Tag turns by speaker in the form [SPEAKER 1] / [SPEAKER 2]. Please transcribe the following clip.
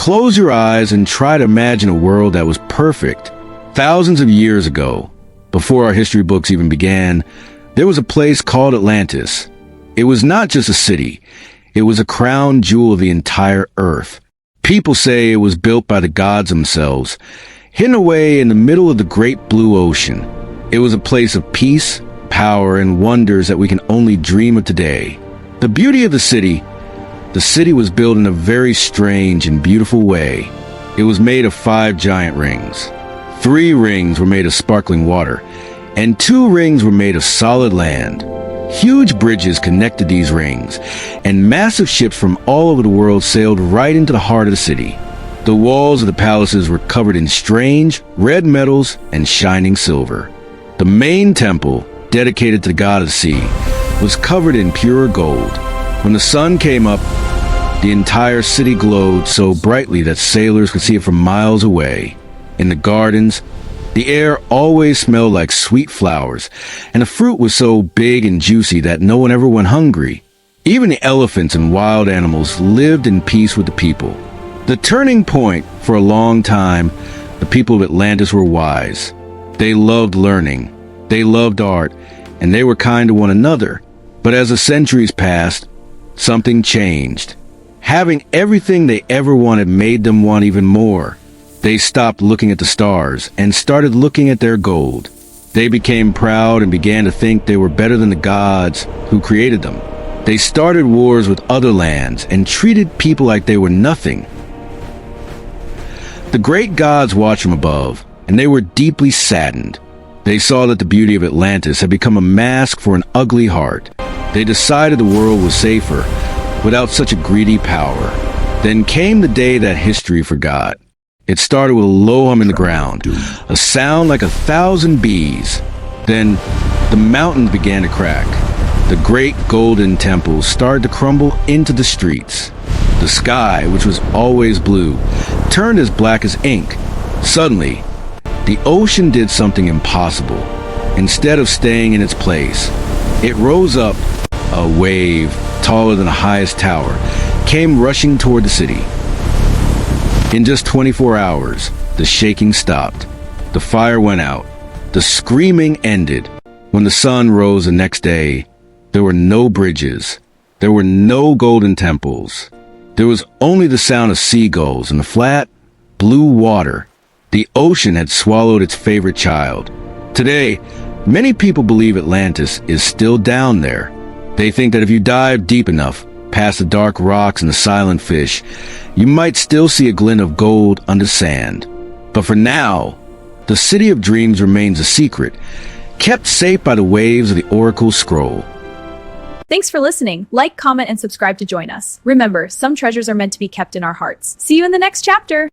[SPEAKER 1] Close your eyes and try to imagine a world that was perfect. Thousands of years ago, before our history books even began, there was a place called Atlantis. It was not just a city. It was a crown jewel of the entire earth. People say it was built by the gods themselves, hidden away in the middle of the great blue ocean. It was a place of peace, power, and wonders that we can only dream of today. The beauty of the city was built in a very strange and beautiful way. It was made of 5 giant rings. 3 rings were made of sparkling water, and 2 rings were made of solid land. Huge bridges connected these rings, and massive ships from all over the world sailed right into the heart of the city. The walls of the palaces were covered in strange, red metals and shining silver. The main temple, dedicated to the god of the sea, was covered in pure gold. When the sun came up, the entire city glowed so brightly that sailors could see it from miles away. In the gardens, the air always smelled like sweet flowers, and the fruit was so big and juicy that no one ever went hungry. Even the elephants and wild animals lived in peace with the people. The turning point for a long time, the people of Atlantis were wise. They loved learning, they loved art, and they were kind to one another. But as the centuries passed, something changed. Having everything they ever wanted made them want even more. They stopped looking at the stars and started looking at their gold. They became proud and began to think they were better than the gods who created them. They started wars with other lands and treated people like they were nothing. The great gods watched from above, and they were deeply saddened. They saw that the beauty of Atlantis had become a mask for an ugly heart. They decided the world was safer without such a greedy power. Then came the day that history forgot. It started with a low hum in the ground, a sound like 1,000 bees. Then the mountains began to crack. The great golden temples started to crumble into the streets. The sky, which was always blue, turned as black as ink. Suddenly, the ocean did something impossible. Instead of staying in its place, it rose up. A wave, taller than the highest tower, came rushing toward the city. In just 24 hours, the shaking stopped. The fire went out. The screaming ended. When the sun rose the next day, there were no bridges. There were no golden temples. There was only the sound of seagulls and the flat, blue water. The ocean had swallowed its favorite child. Today, many people believe Atlantis is still down there. They think that if you dive deep enough, past the dark rocks and the silent fish, you might still see a glint of gold under sand. But for now, the City of Dreams remains a secret, kept safe by the waves of the Oracle Scroll.
[SPEAKER 2] Thanks for listening. Like, comment, and subscribe to join us. Remember, some treasures are meant to be kept in our hearts. See you in the next chapter!